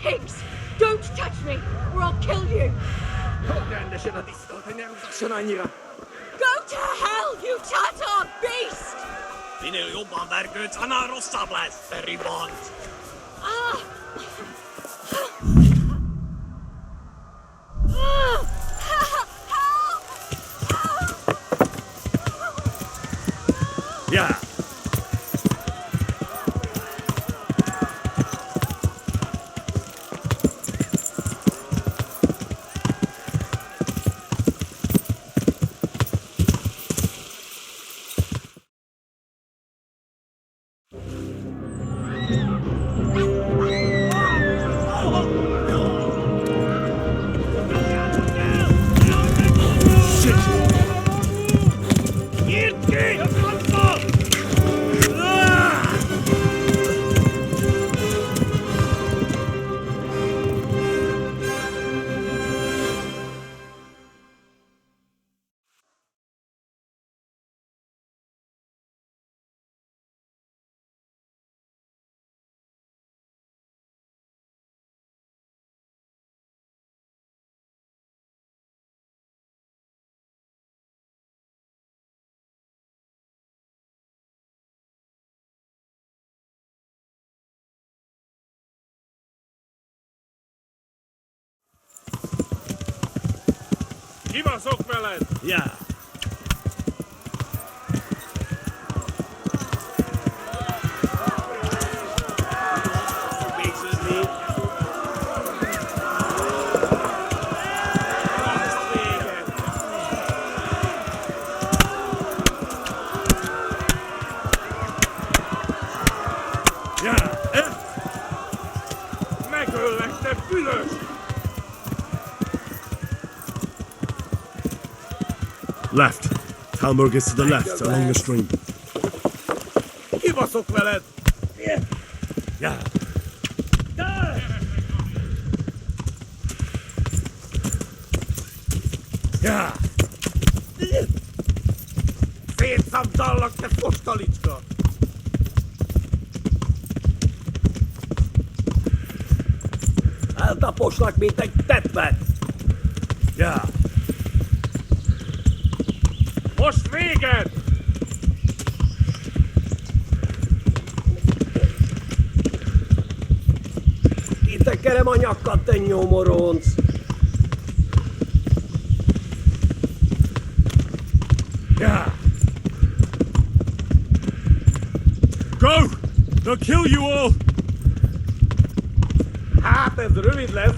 pigs! Don't touch me, or I'll kill you! Go to hell, you Tatar beast! Minél jobban vergődsz, annál rosszabb lesz, Feribond! Yeah. Kibaszok veled! Yeah. Megöllek, te bűnös! Left. Talmor is to the left, along the stream. Kibaszok veled! Yeah. Yeah. Szétszabdallak, te fostalicska! Eltaposlak, mint egy tetvet! Yeah. Most véged! Kitekerem a nyakkad, te nyomoronc! Yeah. Go! They'll kill you all! Hát ez rövid lesz!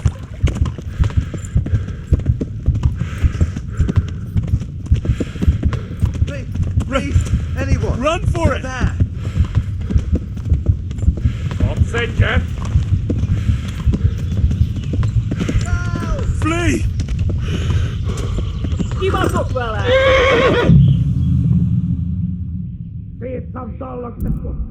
Anyone! Run for it! There! Kapsz egyet! Flee! Kibaszok vele! Szétszabdallak, te fostalicska!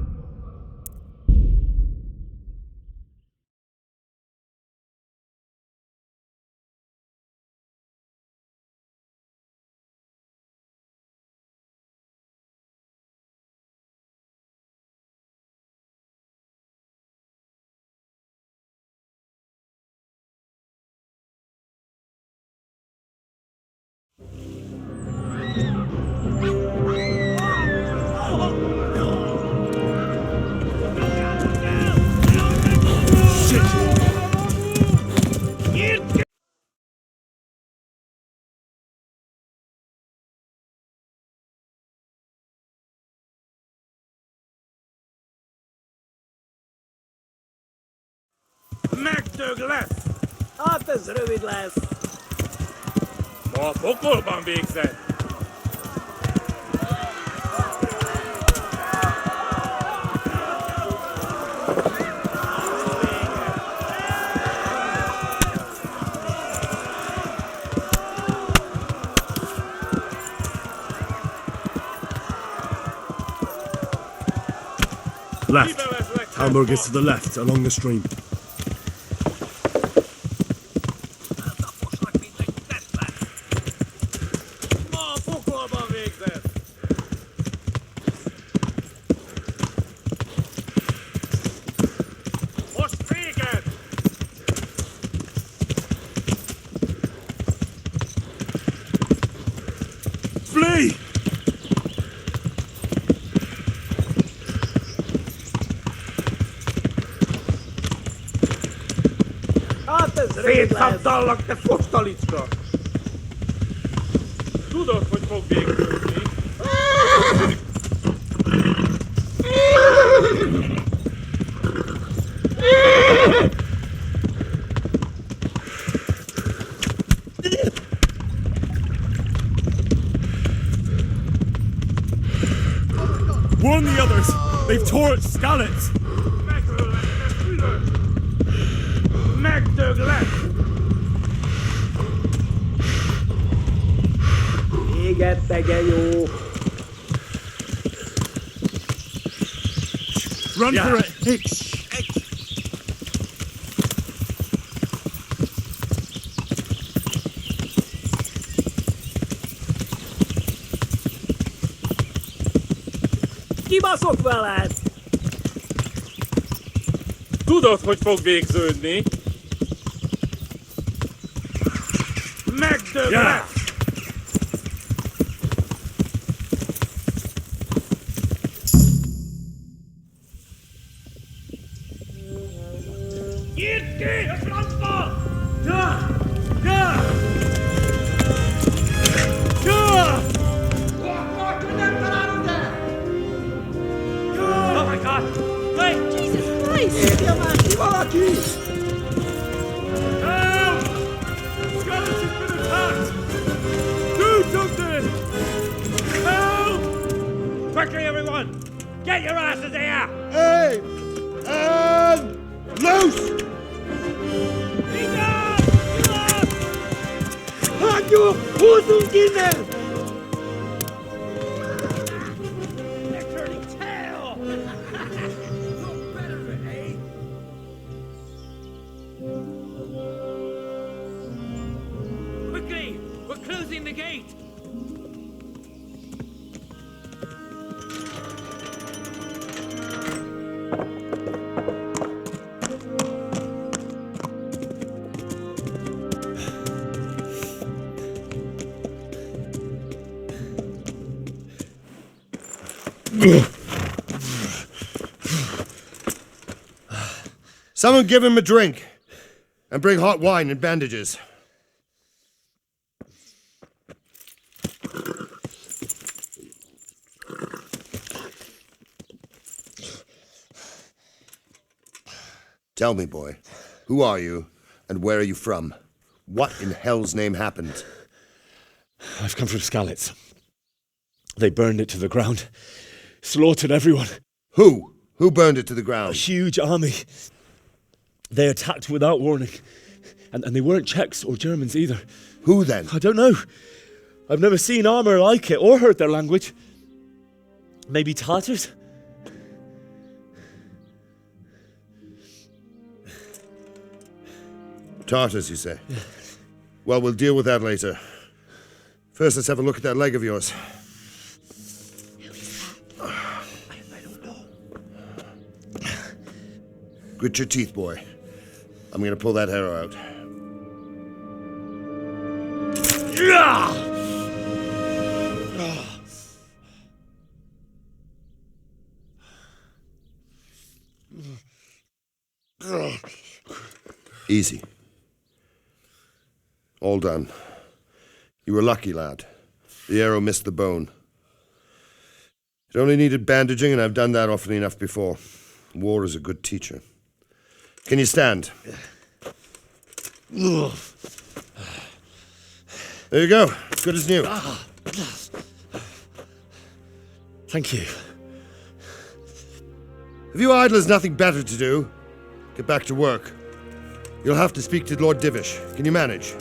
Megdög lesz! Hát ez rövid lesz! Ma a pokolban végzed! Left. Talmor is to the left, along the stream. Szétszabdallak, te fostalicska! Tudod, hogy fog végződni? Warn the others! They've tore its scallops! Megdög lesz! Égettege jó! Run for it! Hey! Kibaszok veled! Tudod, hogy fog végződni? Megdög lesz! Nyírd ki a francba! Ja! Ja! Ja! Oh my god! Wait! Jesus Christ! Help! Skeleton's been attacked! Do something! Help! Quickly, everyone! Get your asses here! Hey! And loose! Hagyjuk! Húzzunk innen! They're turning tail! You're better, eh? Quickly! We're closing the gate! Someone give him a drink. And bring hot wine and bandages. Tell me, boy, who are you and where are you from? What in hell's name happened? I've come from Skalitz. They burned it to the ground. Slaughtered everyone. Who? Who burned it to the A ground? huge army. They attacked without warning. And they weren't Czechs or Germans either. Who then? I don't know. I've never seen armor like it or heard their language. Maybe Tatars? Tartars, you say? Yeah. Well, we'll deal with that later. First, let's have a look at that leg of yours. I don't know. Grit your teeth, boy. I'm gonna pull that arrow out. Easy. All done. You were lucky, lad. The arrow missed the bone. It only needed bandaging, and I've done that often enough before. War is a good teacher. Can you stand? There you go. Good as new. Thank you. If you idlers nothing better to do, get back to work. You'll have to speak to Lord Divish. Can you manage?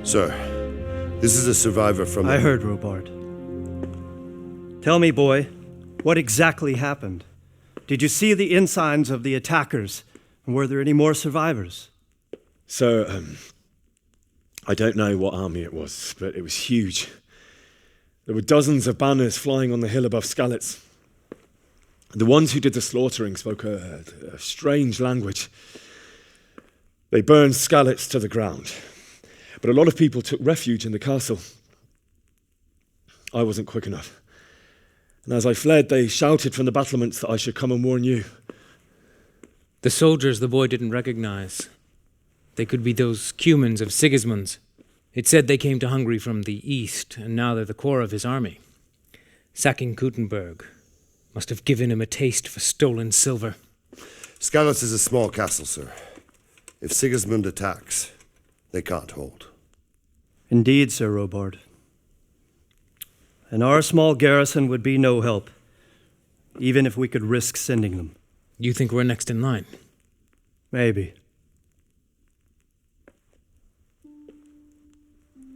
Sir, this is a survivor from... I heard, Robart. Tell me, boy, what exactly happened? Did you see the ensigns of the attackers? And were there any more survivors? So, I don't know what army it was, but it was huge. There were dozens of banners flying on the hill above Skalitz. The ones who did the slaughtering spoke a strange language. They burned Skalitz to the ground, but a lot of people took refuge in the castle. I wasn't quick enough. And as I fled, they shouted from the battlements that I should come and warn you. The soldiers the boy didn't recognize. They could be those Cumans of Sigismund's. It said they came to Hungary from the east, and now they're the core of his army. Sacking Kuttenberg must have given him a taste for stolen silver. Skalitz is a small castle, sir. If Sigismund attacks, they can't hold. Indeed, Sir Robard. And our small garrison would be no help, even if we could risk sending them. You think we're next in line? Maybe.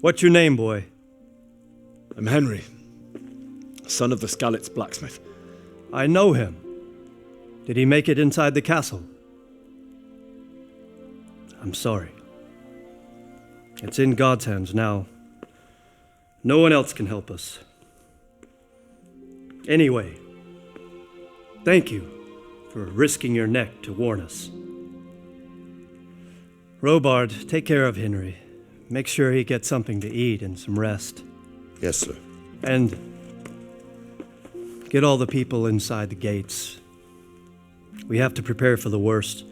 What's your name, boy? I'm Henry, son of the Skalitz blacksmith. I know him. Did he make it inside the castle? I'm sorry. It's in God's hands now. No one else can help us. Anyway, thank you for risking your neck to warn us. Robard, take care of Henry. Make sure he gets something to eat and some rest. Yes, sir. And get all the people inside the gates. We have to prepare for the worst.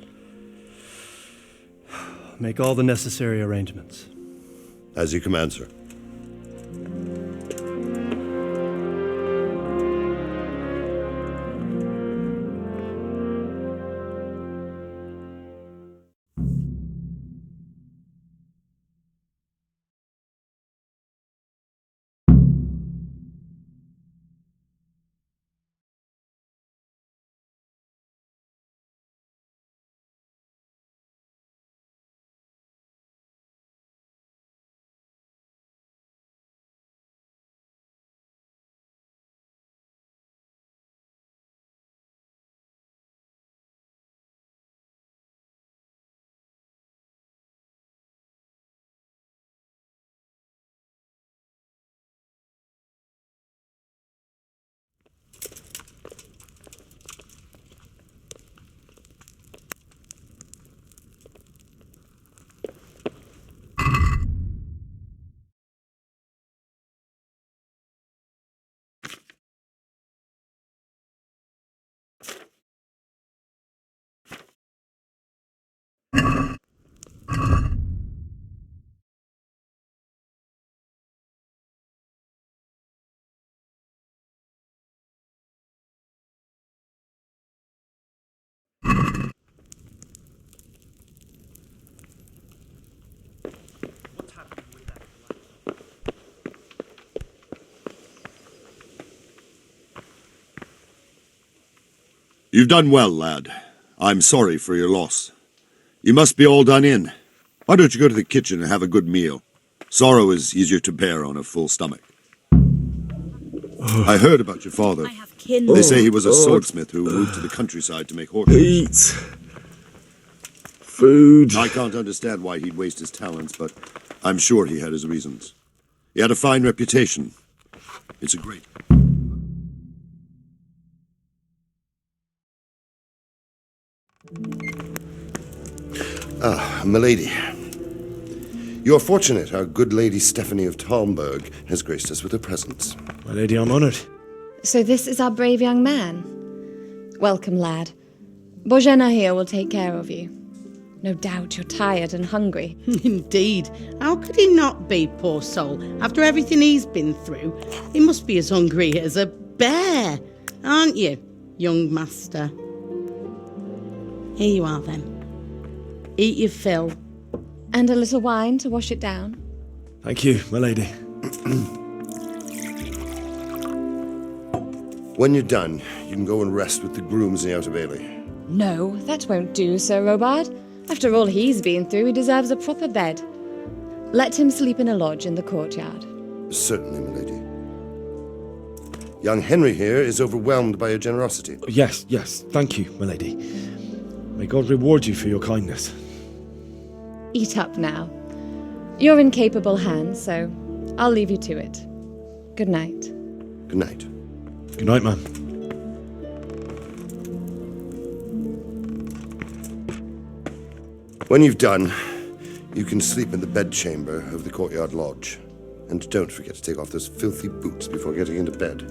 Make all the necessary arrangements. As you command, sir. You've done well, lad. I'm sorry for your loss. You must be all done in. Why don't you go to the kitchen and have a good meal? Sorrow is easier to bear on a full stomach. I heard about your father. They say he was a swordsmith who moved to the countryside to make horses. Eat. Food. I can't understand why he'd waste his talents, but I'm sure he had his reasons. He had a fine reputation. It's a great... Ah, milady. You're fortunate our good lady Stephanie of Talmberg has graced us with her presence. My lady, I'm honored. So this is our brave young man. Welcome, lad. Bozhena here will take care of you. No doubt you're tired and hungry. Indeed. How could he not be, poor soul? After everything he's been through, he must be as hungry as a bear, aren't you, young master? Here you are, then. Eat your fill. And a little wine to wash it down. Thank you, my lady. When you're done, you can go and rest with the grooms in the Outer Bailey. No, that won't do, Sir Robard. After all he's been through, he deserves a proper bed. Let him sleep in a lodge in the courtyard. Certainly, milady. Young Henry here is overwhelmed by your generosity. Yes, thank you, my lady. May God reward you for your kindness. Eat up now. You're in capable hands, so I'll leave you to it. Good night. Good night. Good night, ma'am. When you've done, you can sleep in the bedchamber of the courtyard lodge. And don't forget to take off those filthy boots before getting into bed.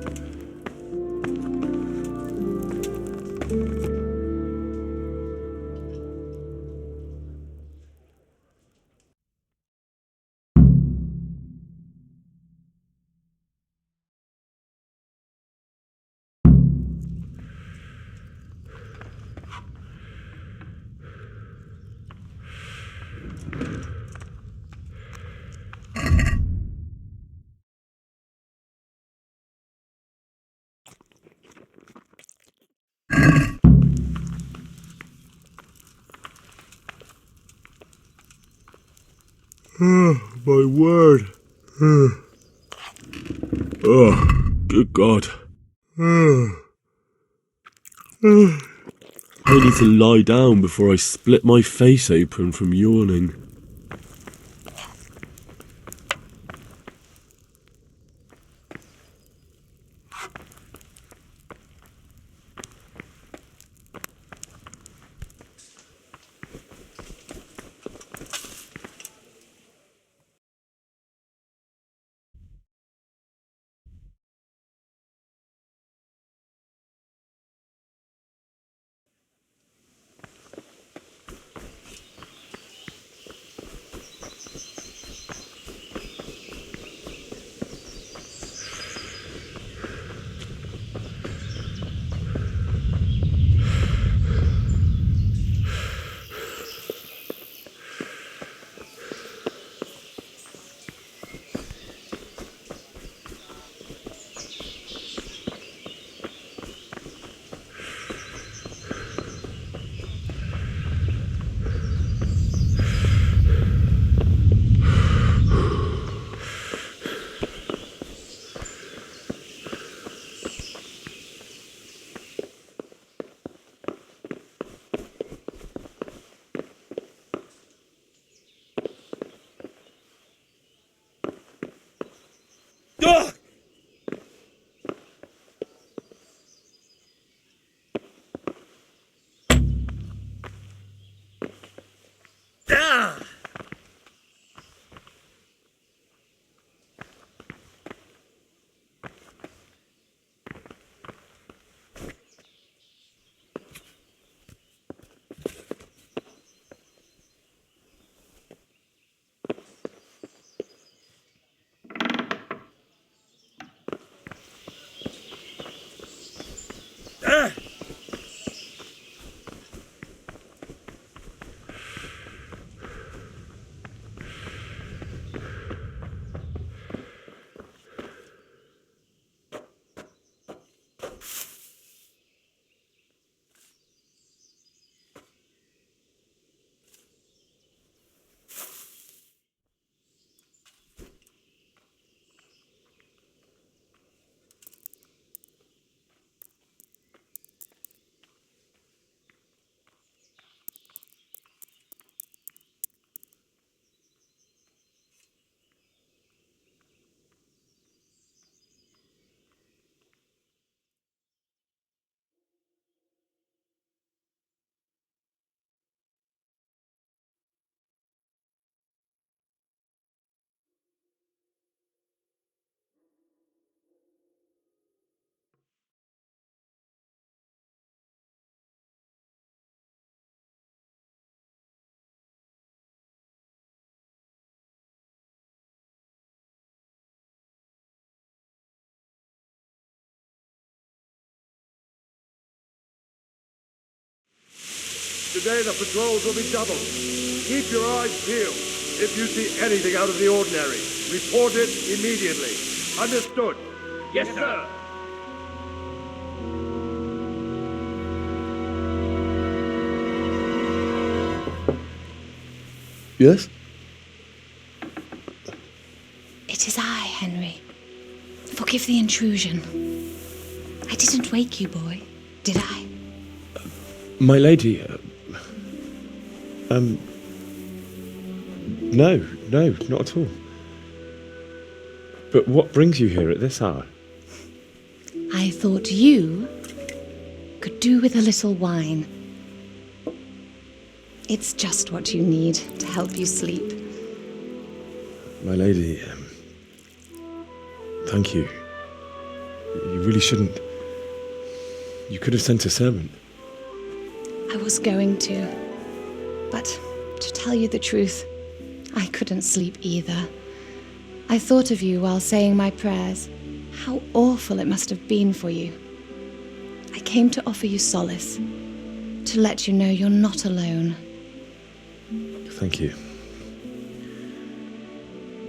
My word. Oh, good God. I need to lie down before I split my face open from yawning. Today the patrols will be doubled. Keep your eyes peeled. If you see anything out of the ordinary, report it immediately. Understood? Yes, sir. Yes? It is I, Henry. Forgive the intrusion. I didn't wake you, boy, did I? My lady, no, not at all. But what brings you here at this hour? I thought you could do with a little wine. It's just what you need to help you sleep. My lady, thank you. You really shouldn't. You could have sent a servant. I was going to. But to tell you the truth, I couldn't sleep either. I thought of you while saying my prayers. How awful it must have been for you. I came to offer you solace, to let you know you're not alone. Thank you.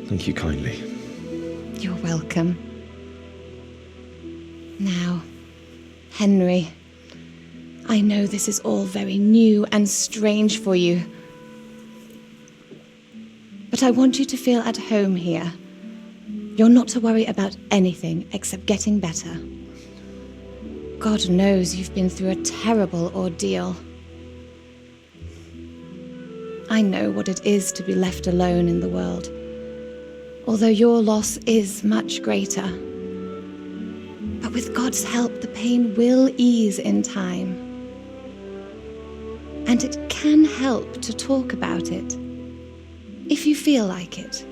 Thank you kindly. You're welcome. Now, Henry, I know this is all very new and strange for you, but I want you to feel at home here. You're not to worry about anything except getting better. God knows you've been through a terrible ordeal. I know what it is to be left alone in the world, although your loss is much greater. But with God's help, the pain will ease in time. And it can help to talk about it, if you feel like it.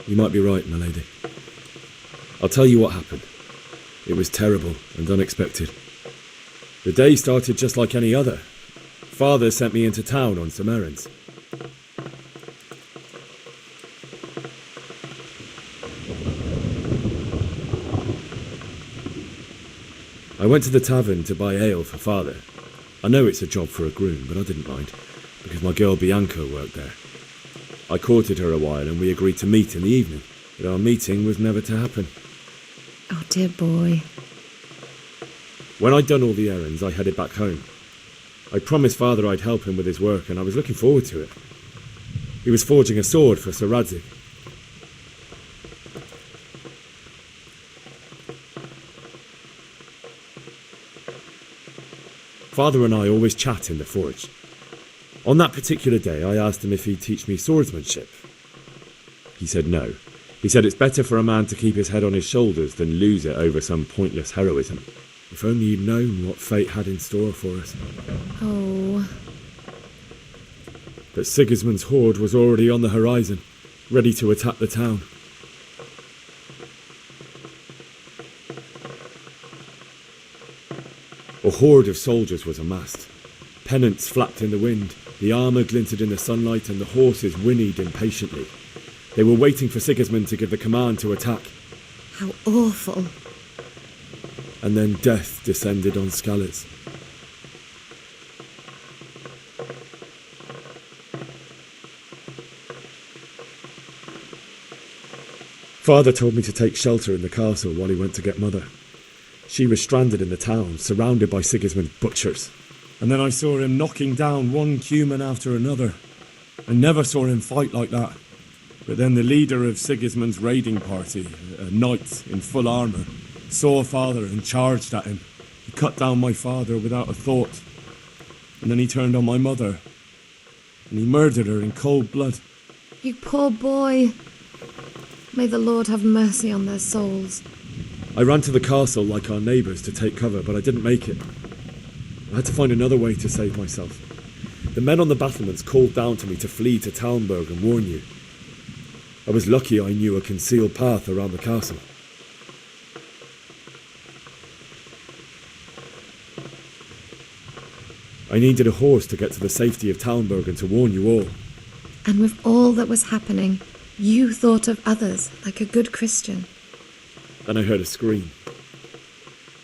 You might be right, my lady. I'll tell you what happened. It was terrible and unexpected. The day started just like any other. Father sent me into town on some errands. I went to the tavern to buy ale for Father. I know it's a job for a groom, but I didn't mind, because my girl Bianca worked there. I courted her a while and we agreed to meet in the evening, but our meeting was never to happen. Oh, dear boy. When I'd done all the errands, I headed back home. I promised Father I'd help him with his work, and I was looking forward to it. He was forging a sword for Sir Radzig. Father and I always chat in the forge. On that particular day, I asked him if he'd teach me swordsmanship. He said no. He said it's better for a man to keep his head on his shoulders than lose it over some pointless heroism. If only he'd known what fate had in store for us. Oh. But Sigismund's horde was already on the horizon, ready to attack the town. A horde of soldiers was amassed. Pennants flapped in the wind, the armour glinted in the sunlight, and the horses whinnied impatiently. They were waiting for Sigismund to give the command to attack. How awful. And then death descended on Skalitz. Father told me to take shelter in the castle while he went to get Mother. She was stranded in the town, surrounded by Sigismund's butchers. And then I saw him knocking down one human after another. I never saw him fight like that. But then the leader of Sigismund's raiding party, a knight in full armour, saw Father and charged at him. He cut down my father without a thought. And then he turned on my mother. And he murdered her in cold blood. You poor boy. May the Lord have mercy on their souls. I ran to the castle like our neighbours to take cover, but I didn't make it. I had to find another way to save myself. The men on the battlements called down to me to flee to Talmberg and warn you. I was lucky I knew a concealed path around the castle. I needed a horse to get to the safety of Talmberg and to warn you all. And with all that was happening, you thought of others like a good Christian. Then I heard a scream.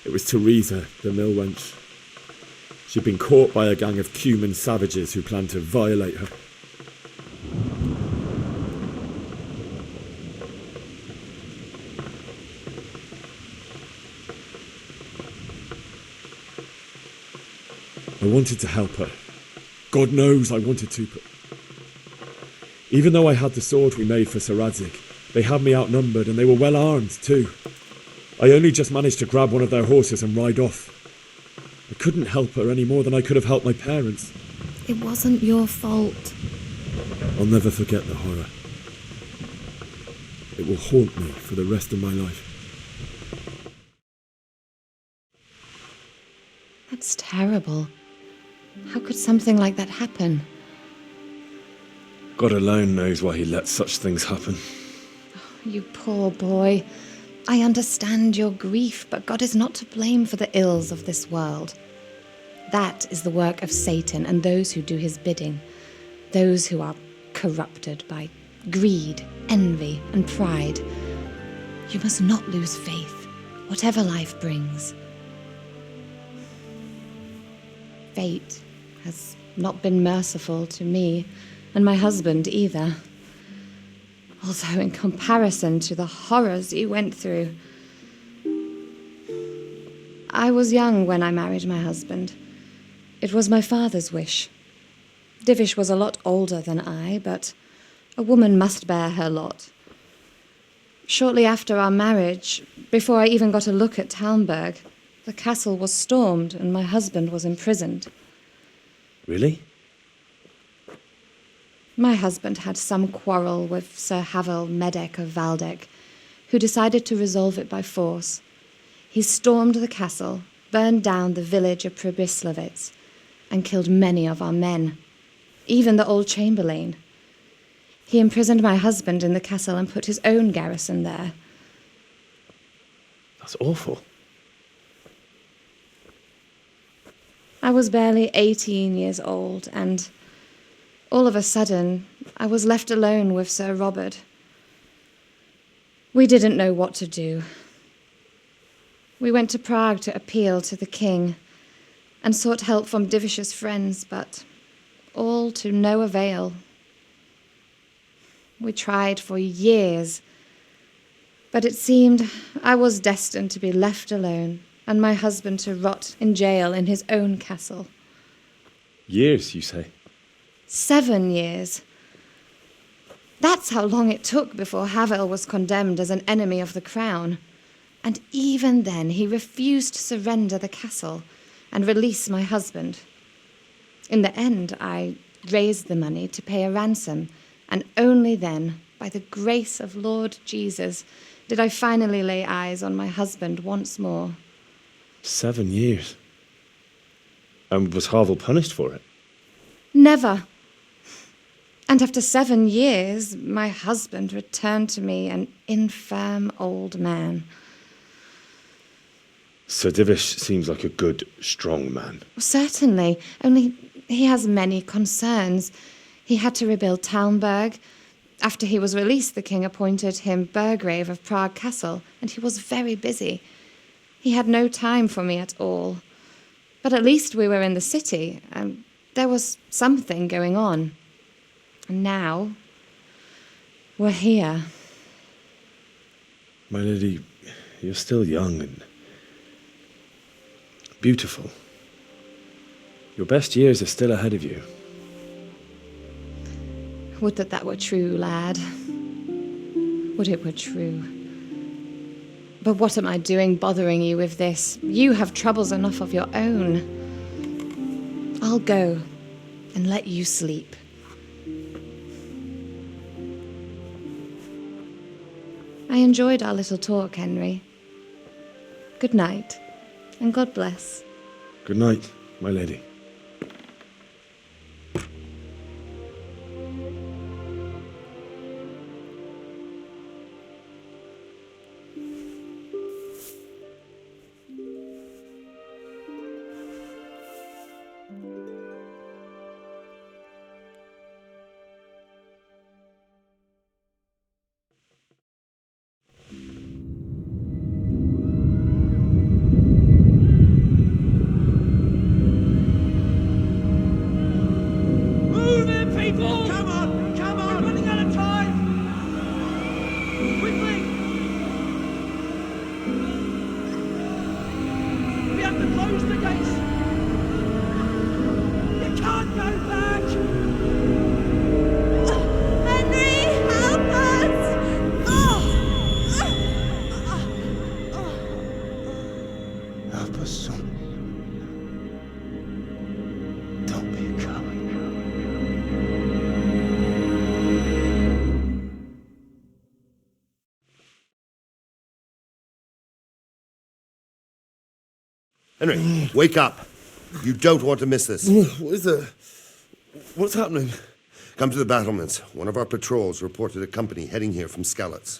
It was Teresa, the mill wench. She'd been caught by a gang of Cuman savages who planned to violate her. I wanted to help her. God knows I wanted to, but even though I had the sword we made for Sir Radzig, they had me outnumbered and they were well armed too. I only just managed to grab one of their horses and ride off. I couldn't help her any more than I could have helped my parents. It wasn't your fault. I'll never forget the horror. It will haunt me for the rest of my life. That's terrible. How could something like that happen? God alone knows why he lets such things happen. You poor boy. I understand your grief, but God is not to blame for the ills of this world. That is the work of Satan and those who do his bidding. Those who are corrupted by greed, envy, and pride. You must not lose faith, whatever life brings. Fate has not been merciful to me, and my husband either. Although in comparison to the horrors you went through. I was young when I married my husband. It was my father's wish. Divish was a lot older than I, but a woman must bear her lot. Shortly after our marriage, before I even got a look at Talmberg, the castle was stormed and my husband was imprisoned. Really? My husband had some quarrel with Sir Havel Medek of Valdek, who decided to resolve it by force. He stormed the castle, burned down the village of Pribyslavitz, and killed many of our men, even the old chamberlain. He imprisoned my husband in the castle and put his own garrison there. That's awful. I was barely 18 years old, and all of a sudden, I was left alone with Sir Robert. We didn't know what to do. We went to Prague to appeal to the king and sought help from Divish's friends, but all to no avail. We tried for years, but it seemed I was destined to be left alone and my husband to rot in jail in his own castle. Years, you say? 7 years. That's how long it took before Havel was condemned as an enemy of the crown. And even then he refused to surrender the castle and release my husband. In the end, I raised the money to pay a ransom, and only then, by the grace of Lord Jesus, did I finally lay eyes on my husband once more. 7 years? And was Havel punished for it? Never. And after 7 years, my husband returned to me an infirm old man. Sir Divish seems like a good, strong man. Certainly, only he has many concerns. He had to rebuild Talmberg. After he was released, the king appointed him Burgrave of Prague Castle, and he was very busy. He had no time for me at all. But at least we were in the city, and there was something going on. And now, we're here. My lady, you're still young and beautiful. Your best years are still ahead of you. Would that were true, lad. Would it were true. But what am I doing bothering you with this? You have troubles enough of your own. I'll go and let you sleep. I enjoyed our little talk, Henry. Good night, and God bless. Good night, my lady. Henry, wake up. You don't want to miss this. What is it? What's happening? Come to the battlements. One of our patrols reported a company heading here from Skalitz.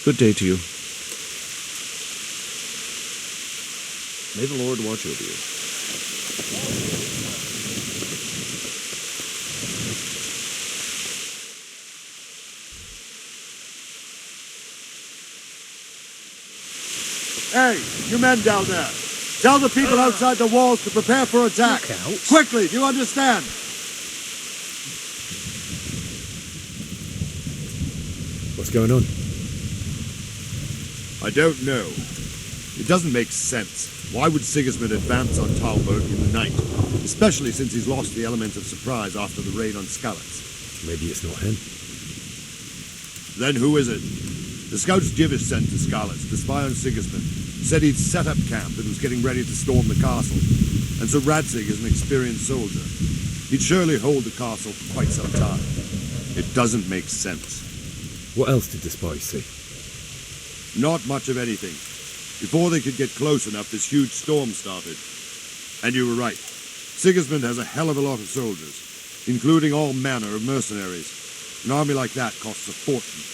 Good day to you. May the Lord watch over you. Hey, you men down there! Tell the people outside the walls to prepare for attack. Quickly, do you understand? What's going on? I don't know. It doesn't make sense. Why would Sigismund advance on Talberg in the night? Especially since he's lost the element of surprise after the raid on Skalitz. Maybe it's not him. Then who is it? The scouts Divish sent to Skalitz to spy on Sigismund said he'd set up camp and was getting ready to storm the castle. And so Radzig is an experienced soldier. He'd surely hold the castle for quite some time. It doesn't make sense. What else did the spies see? Not much of anything. Before they could get close enough, this huge storm started. And you were right. Sigismund has a hell of a lot of soldiers, including all manner of mercenaries. An army like that costs a fortune.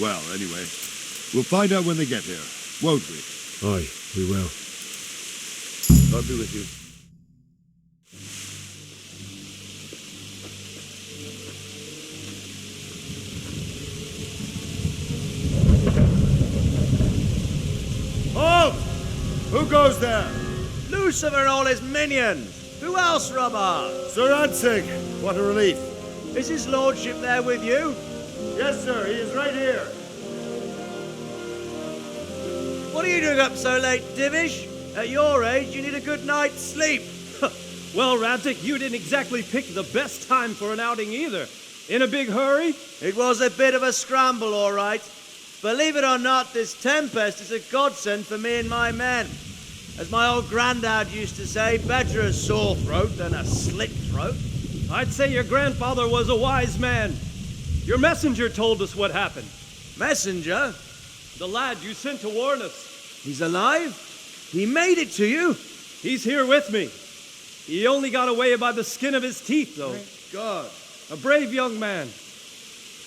Well, anyway, we'll find out when they get here, won't we? Aye, we will. I'll be with you. Halt! Who goes there? Lucifer and all his minions. Who else, Robert? Sir Radzig. What a relief. Is his lordship there with you? Yes, sir. He is right here. What are you doing up so late, Divish? At your age, you need a good night's sleep. Well, Radzig, you didn't exactly pick the best time for an outing either. In a big hurry? It was a bit of a scramble, all right. Believe it or not, this tempest is a godsend for me and my men. As my old granddad used to say, better a sore throat than a slit throat. I'd say your grandfather was a wise man. Your messenger told us what happened. Messenger? The lad you sent to warn us. He's alive? He made it to you? He's here with me. He only got away by the skin of his teeth, though. Thank God. A brave young man.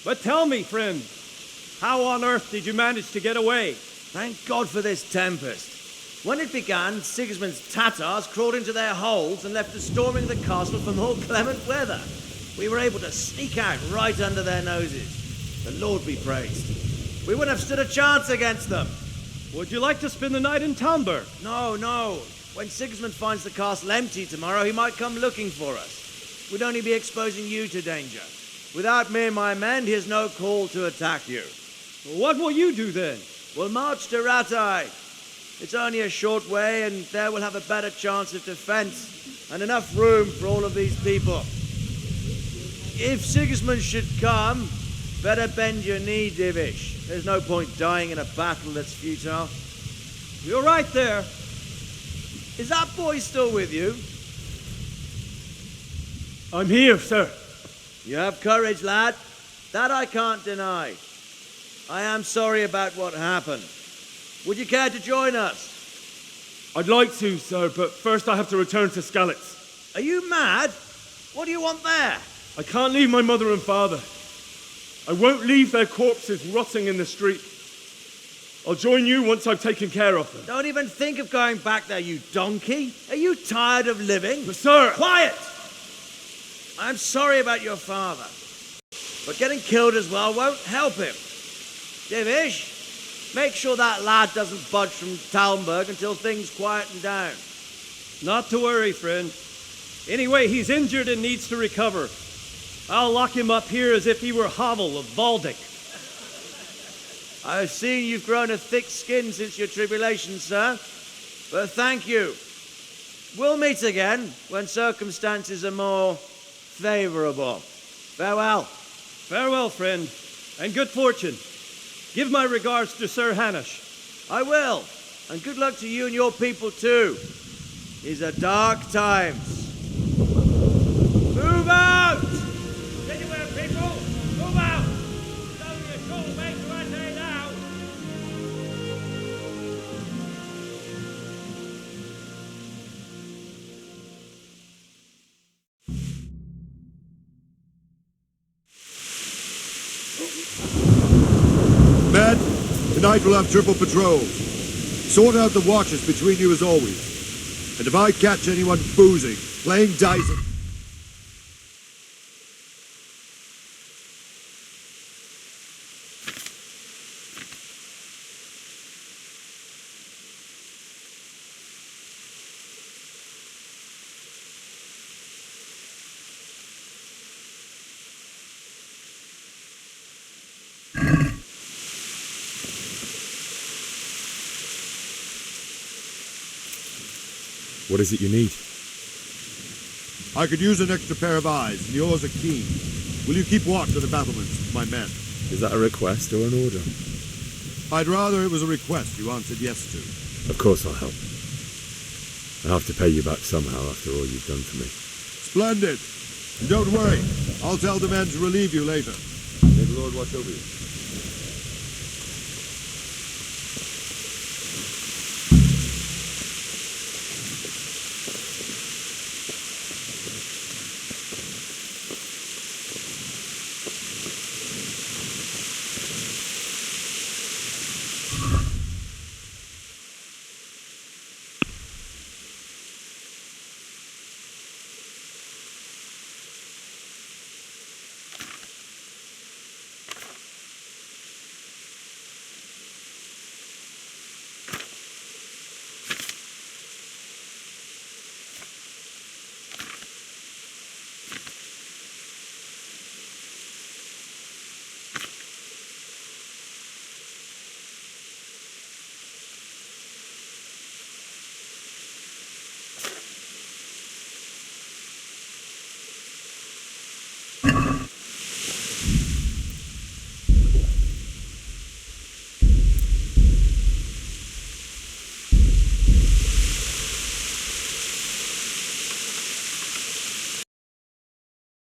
But tell me, friend, how on earth did you manage to get away? Thank God for this tempest. When it began, Sigismund's Tatars crawled into their holes and left us storming the castle for more clement weather. We were able to sneak out right under their noses. The Lord be praised. We wouldn't have stood a chance against them. Would you like to spend the night in Talberg? No. When Sigismund finds the castle empty tomorrow, he might come looking for us. We'd only be exposing you to danger. Without me and my men, he has no call to attack you. What will you do then? We'll march to Ratai. It's only a short way, and there we'll have a better chance of defense and enough room for all of these people. If Sigismund should come, better bend your knee, Divish. There's no point dying in a battle that's futile. You're right there. Is that boy still with you? I'm here, sir. You have courage, lad. That I can't deny. I am sorry about what happened. Would you care to join us? I'd like to, sir, but first I have to return to Skalitz. Are you mad? What do you want there? I can't leave my mother and father. I won't leave their corpses rotting in the street. I'll join you once I've taken care of them. Don't even think of going back there, you donkey. Are you tired of living? But sir! Quiet! I'm sorry about your father, but getting killed as well won't help him. Divish, make sure that lad doesn't budge from Talberg until things quieten down. Not to worry, friend. Anyway, he's injured and needs to recover. I'll lock him up here as if he were Havel of Baldic. I've seen you've grown a thick skin since your tribulation, sir. But thank you. We'll meet again when circumstances are more favorable. Farewell. Farewell, friend, and good fortune. Give my regards to Sir Hanush. I will, and good luck to you and your people too. These are dark times. Move out! Anywhere, people! Move out! It's only a short way to Ratai now! Men, tonight we'll have triple patrols. Sort out the watches between you as always. And if I catch anyone boozing, playing dice... What is it you need? I could use an extra pair of eyes, and yours are keen. Will you keep watch of the battlements with my men? Is that a request or an order? I'd rather it was a request you answered yes to. Of course I'll help. I'll have to pay you back somehow after all you've done for me. Splendid! And don't worry, I'll tell the men to relieve you later. May the Lord watch over you.